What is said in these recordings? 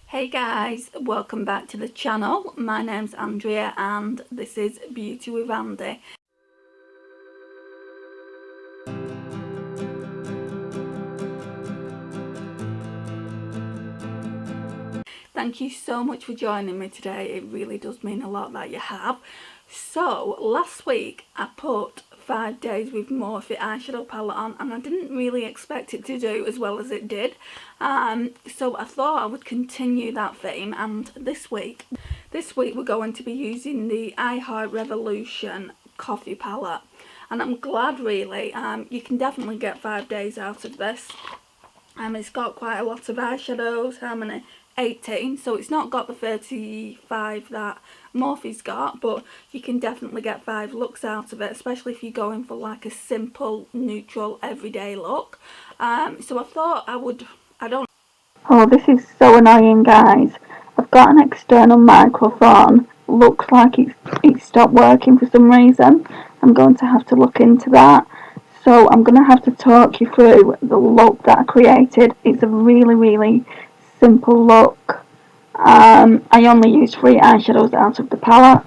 Hey guys, welcome back to the channel. My name's Andrea and this is Beauty with Andy. Thank you so much for joining me today. It really does mean a lot that you have. So last week I put 5 days with Morphe eyeshadow palette on and I didn't really expect it to do as well as it did. So I thought I would continue that theme, and this week we're going to be using the Eyeshadow Revolution Coffee palette, and I'm glad really. You can definitely get 5 days out of this. It's got quite a lot of eyeshadows. How many? 18. So it's not got the 35 that Morphe's got, but you can definitely get 5 looks out of it, especially if you're going for like a simple, neutral, everyday look. So I thought Oh, this is so annoying, guys. I've got an external microphone. Looks like it stopped working for some reason. I'm going to have to look into that. So I'm going to have to talk you through the look that I created. It's a really simple look. I only used 3 eyeshadows out of the palette.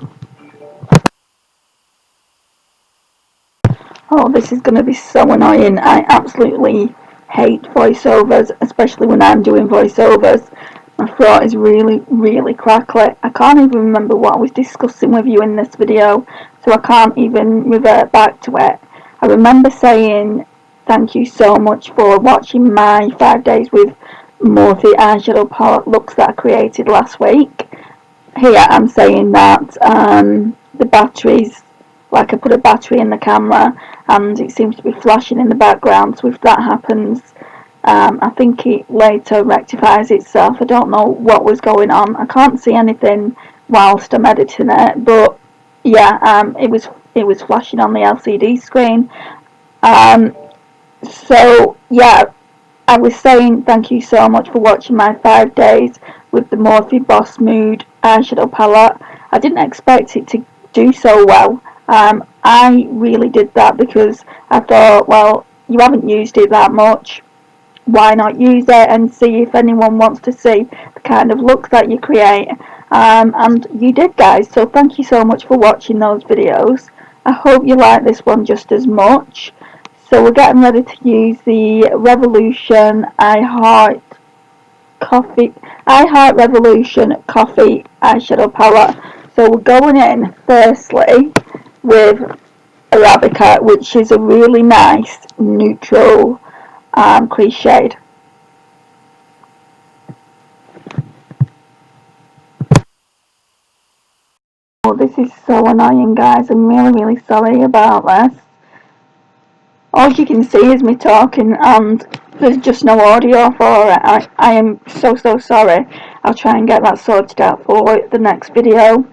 Oh, this is going to be so annoying. I absolutely hate voiceovers, especially when I'm doing voiceovers. My throat is really crackly. I can't even remember what I was discussing with you in this video, so I can't even revert back to it. I remember saying thank you so much for watching my 5 days with Morphe eyeshadow palette looks that I created last week. Here I'm saying that the batteries, like I put a battery in the camera and it seems to be flashing in the background, so if that happens, I think it later rectifies itself. I don't know what was going on. I can't see anything whilst I'm editing it, but yeah, it was flashing on the LCD screen. So yeah, I was saying thank you so much for watching my 5 days with the Morphe Boss Mood eyeshadow palette. I didn't expect it to do so well. I really did that because I thought, well, you haven't used it that much. Why not use it and see if anyone wants to see the kind of look that you create? And you did, guys, so thank you so much for watching those videos. I hope you like this one just as much. So we're getting ready to use the Revolution I Heart Revolution Coffee eyeshadow palette. So we're going in firstly with Arabica, which is a really nice neutral crease shade. Oh, this is so annoying, guys. I'm really sorry about this. All you can see is me talking and there's just no audio for it. I am so sorry. I'll try and get that sorted out for the next video.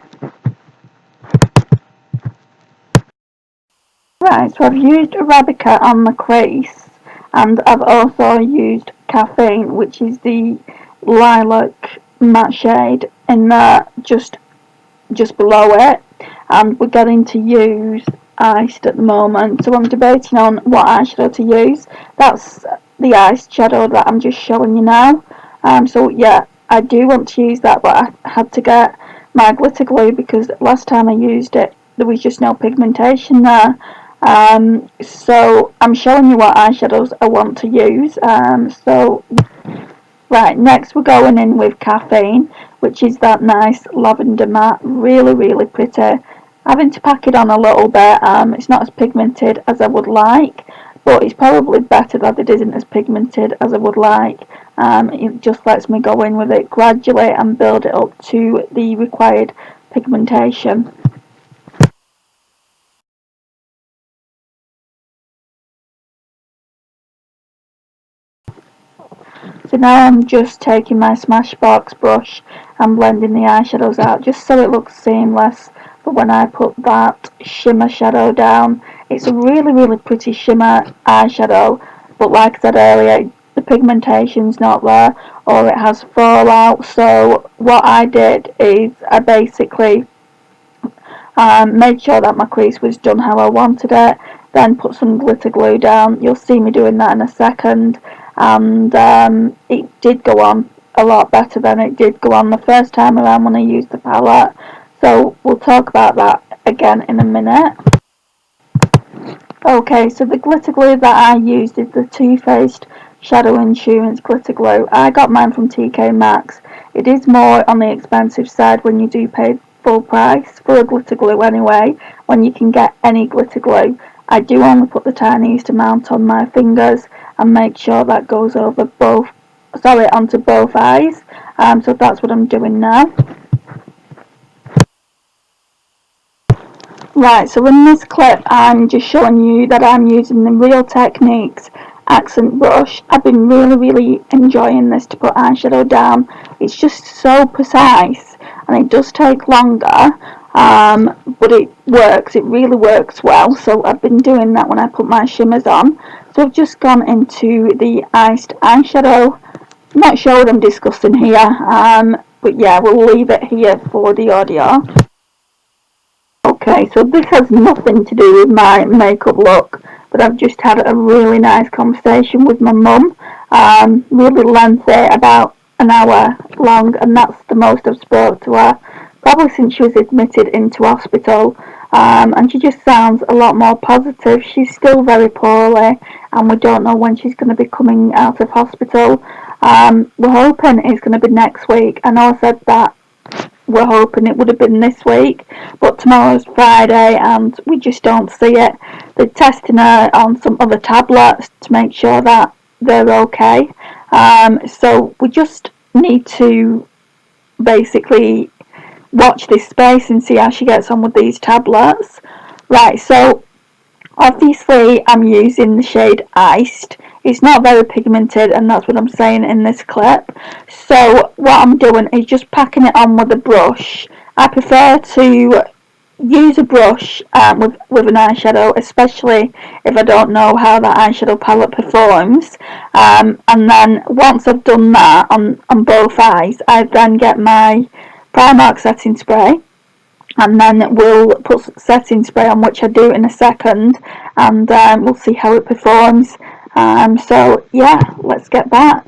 Right, so I've used Arabica on the crease and I've also used Caffeine, which is the lilac matte shade in there just below it, and we're going to use Iced at the moment, so I'm debating on what eyeshadow to use. That's the eyeshadow that I'm just showing you now. So yeah, I do want to use that, but I had to get my glitter glue because last time I used it there was just no pigmentation there. So I'm showing you what eyeshadows I want to use. Right, next we're going in with Caffeine, which is that nice lavender matte, really pretty. Having to pack it on a little bit. It's not as pigmented as I would like, but it's probably better that it isn't as pigmented as I would like. It just lets me go in with it gradually and build it up to the required pigmentation. So now I'm just taking my Smashbox brush and blending the eyeshadows out just so it looks seamless. But when I put that shimmer shadow down, it's a really pretty shimmer eyeshadow. But like I said earlier, the pigmentation's not there or it has fallout. So what I did is I basically made sure that my crease was done how I wanted it, then put some glitter glue down. You'll see me doing that in a second, and it did go on a lot better than it did go on the first time around when I used the palette. So we'll talk about that again in a minute. Okay, so the glitter glue that I used is the Too Faced Shadow Insurance Glitter Glue. I got mine from TK Maxx. It is more on the expensive side when you do pay full price for a glitter glue anyway, when you can get any glitter glue. I do only put the tiniest amount on my fingers and make sure that goes over onto both eyes. So that's what I'm doing now. Right, so in this clip I'm just showing you that I'm using the Real Techniques accent brush. I've been really enjoying this to put eyeshadow down. It's just so precise and it does take longer, but it works, it really works well. So I've been doing that when I put my shimmers on. So I've just gone into the iced eyeshadow. I'm not sure what I'm discussing here, but yeah, we'll leave it here for the audio. Okay, so this has nothing to do with my makeup look, but I've just had a really nice conversation with my mum, really lengthy, about an hour long, and that's the most I've spoke to her, probably since she was admitted into hospital, and she just sounds a lot more positive. She's still very poorly, and we don't know when she's going to be coming out of hospital. We're hoping it's going to be next week. I know I said that we're hoping it would have been this week, but tomorrow's Friday and we just don't see it. They're testing her on some other tablets to make sure that they're okay. So we just need to basically watch this space and see how she gets on with these tablets. Right, so obviously I'm using the shade Iced. It's not very pigmented, and that's what I'm saying in this clip. So what I'm doing is just packing it on with a brush. I prefer to use a brush with an eyeshadow, especially if I don't know how that eyeshadow palette performs. And then once I've done that on both eyes, I then get my Primark setting spray, and then we'll put setting spray on, which I do in a second, and we'll see how it performs. So yeah, let's get back.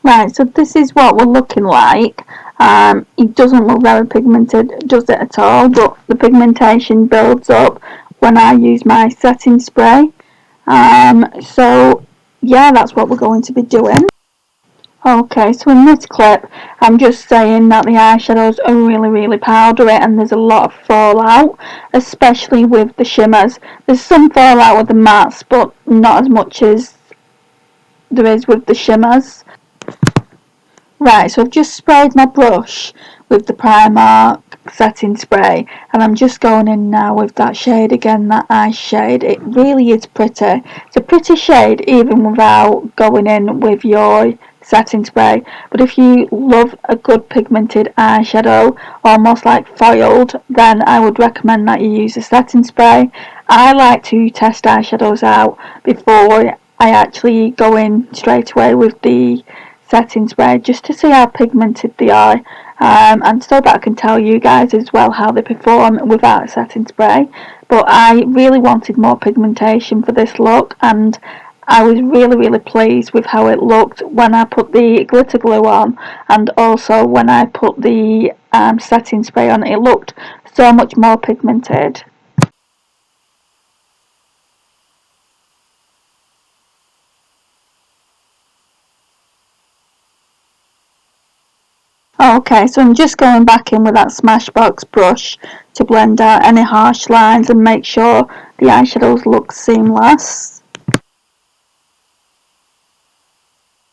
Right, so this is what we're looking like. It doesn't look very pigmented, does it at all? But the pigmentation builds up when I use my setting spray. So yeah, that's what we're going to be doing. Okay, so in this clip, I'm just saying that the eyeshadows are really powdery and there's a lot of fallout, especially with the shimmers. There's some fallout with the mattes, but not as much as there is with the shimmers. Right, so I've just sprayed my brush with the Primark setting spray, and I'm just going in now with that shade again, that ice shade. It really is pretty. It's a pretty shade even without going in with your setting spray, but if you love a good pigmented eyeshadow, almost like foiled, then I would recommend that you use a setting spray. I like to test eyeshadows out before I actually go in straight away with the setting spray, just to see how pigmented they are, and so that I can tell you guys as well how they perform without setting spray. But I really wanted more pigmentation for this look, and I was really pleased with how it looked when I put the glitter glue on, and also when I put the setting spray on. It looked so much more pigmented. Okay, so I'm just going back in with that Smashbox brush to blend out any harsh lines and make sure the eyeshadows look seamless.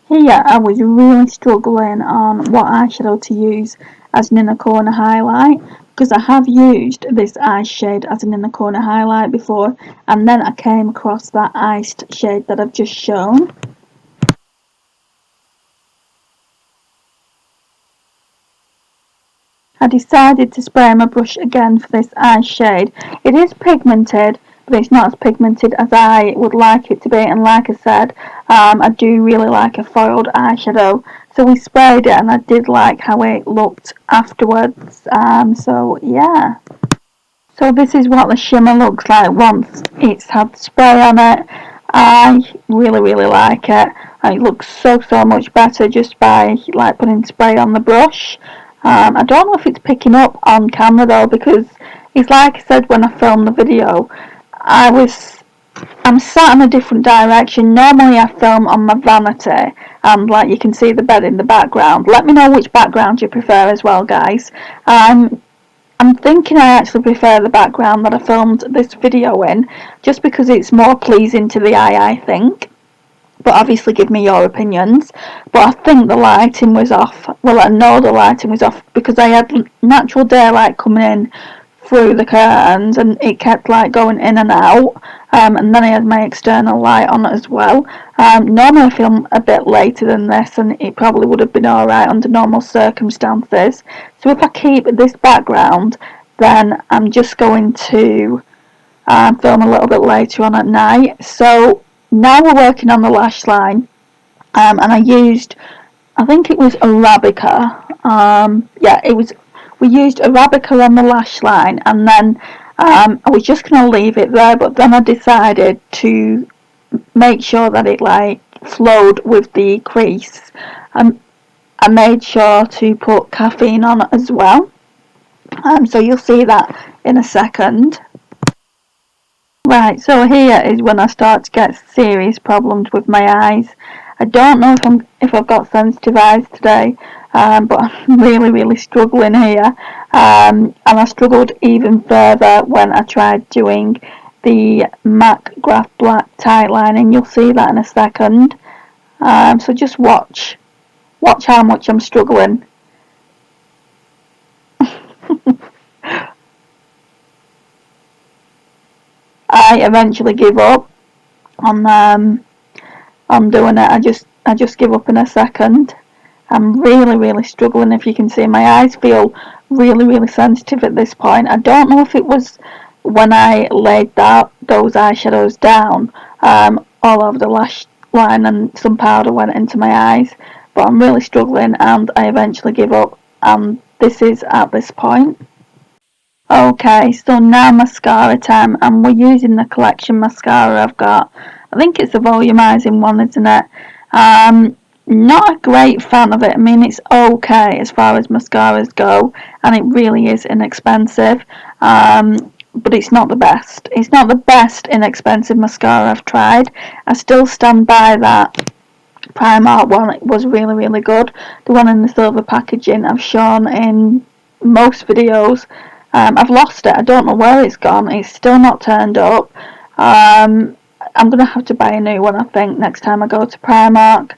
Here I was really struggling on what eyeshadow to use as an inner corner highlight, because I have used this ice shade as an inner corner highlight before, and then I came across that iced shade that I've just shown. I decided to spray my brush again for this eye shade. It is pigmented, but it's not as pigmented as I would like it to be, and like I said, I do really like a foiled eyeshadow. So we sprayed it and I did like how it looked afterwards, so yeah. So this is what the shimmer looks like once it's had spray on it. I really like it. It looks so much better just by like putting spray on the brush. I don't know if it's picking up on camera though, because it's like I said when I filmed the video, I'm sat in a different direction. Normally I film on my vanity and like you can see the bed in the background. Let me know which background you prefer as well, guys. I'm thinking I actually prefer the background that I filmed this video in, just because it's more pleasing to the eye, I think. But obviously give me your opinions. But I think the lighting was off. Well, I know the lighting was off because I had natural daylight coming in through the curtains and it kept like going in and out. And then I had my external light on as well. Normally I film a bit later than this and it probably would have been alright under normal circumstances. So if I keep this background, then I'm just going to film a little bit later on at night. So now we're working on the lash line, and I think it was Arabica. Yeah, we used Arabica on the lash line, and then I was just going to leave it there, but then I decided to make sure that it like flowed with the crease. I made sure to put caffeine on it as well. So you'll see that in a second. Right, so here is when I start to get serious problems with my eyes. I don't know if I've got sensitive eyes today, but I'm really struggling here. And I struggled even further when I tried doing the MAC Graph Black tight lining. You'll see that in a second. So just watch how much I'm struggling. I eventually give up on doing it. I just give up in a second. I'm really struggling. If you can see, my eyes feel really sensitive at this point. I don't know if it was when I laid those eyeshadows down all over the lash line and some powder went into my eyes, but I'm really struggling and I eventually give up, and this is at this point. Okay, so now mascara time, and we're using the collection mascara I've got. I think it's a volumizing one, isn't it? Not a great fan of it. I mean, it's okay as far as mascaras go, and it really is inexpensive. But it's not the best. It's not the best inexpensive mascara I've tried. I still stand by that Primark one. It was really good. The one in the silver packaging I've shown in most videos. I've lost it. I don't know where it's gone. It's still not turned up. I'm going to have to buy a new one, I think, next time I go to Primark.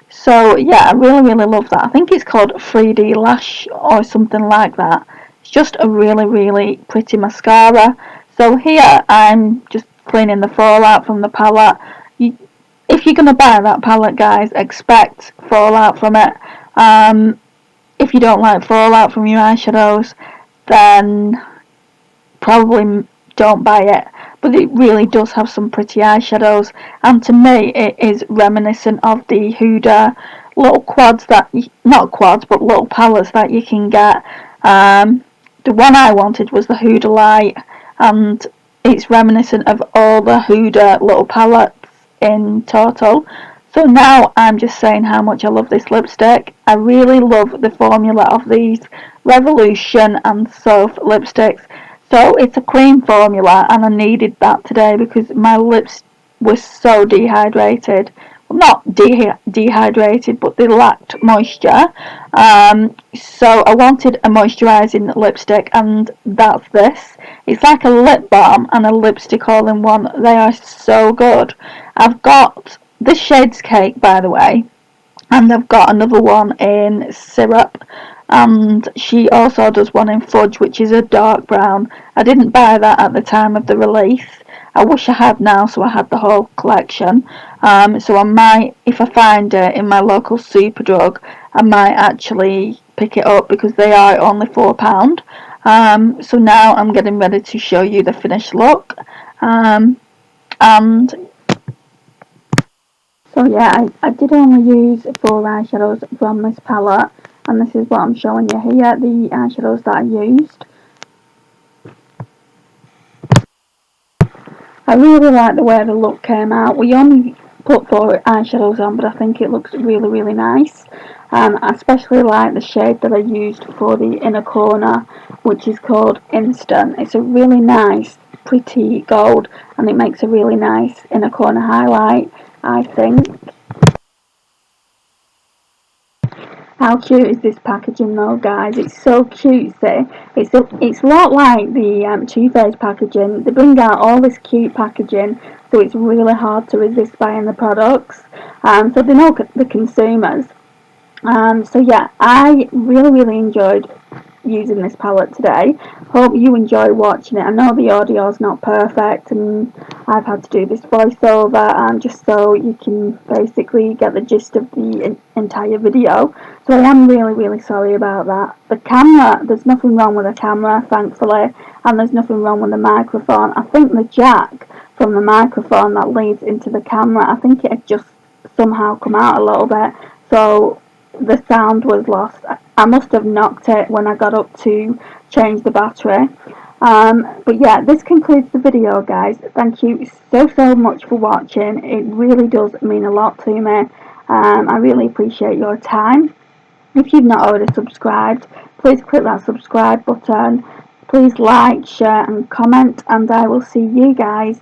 So, yeah, I really love that. I think it's called 3D Lash or something like that. It's just a really pretty mascara. So here I'm just cleaning the fallout from the palette. If you're going to buy that palette, guys, expect fallout from it. If you don't like fallout from your eyeshadows, then probably don't buy it. But it really does have some pretty eyeshadows, and to me it is reminiscent of the Huda little quads not quads, but little palettes that you can get. The one I wanted was the Huda Light, and it's reminiscent of all the Huda little palettes in total. So now I'm just saying how much I love this lipstick. I really love the formula of these Revolution and Soph lipsticks. So it's a cream formula, and I needed that today because my lips were so dehydrated. Well, not dehydrated, but they lacked moisture. So I wanted a moisturising lipstick, and that's this. It's like a lip balm and a lipstick all in one. They are so good. I've got this shade's Cake, by the way, and I've got another one in Syrup, and she also does one in Fudge, which is a dark brown. I didn't buy that at the time of the release. I wish I had now, so I had the whole collection. So I might, if I find it in my local Superdrug, I might actually pick it up because they are only £4. So now I'm getting ready to show you the finished look. And so yeah, I did only use 4 eyeshadows from this palette, and this is what I'm showing you here, the eyeshadows that I used. I really like the way the look came out. We only put 4 eyeshadows on, but I think it looks really, really nice. I especially like the shade that I used for the inner corner, which is called Instant. It's a really nice, pretty gold, and it makes a really nice inner corner highlight, I think. How cute is this packaging though, guys? It's so cutesy. It's a lot like the Too Faced packaging. They bring out all this cute packaging, so it's really hard to resist buying the products. So they know the consumers. So yeah, I really, really enjoyed using this palette today. Hope you enjoy watching it. I know the audio is not perfect and I've had to do this voiceover just so you can basically get the gist of the entire video. So I am really, really sorry about that. The camera, there's nothing wrong with the camera, thankfully, and there's nothing wrong with the microphone. I think the jack from the microphone that leads into the camera, I think it had just somehow come out a little bit. So the sound was lost. I must have knocked it when I got up to change the battery. But yeah, this concludes the video, guys. Thank you so much for watching. It really does mean a lot to me. I really appreciate your time. If you've not already subscribed, please click that subscribe button. Please like, share and comment, and I will see you guys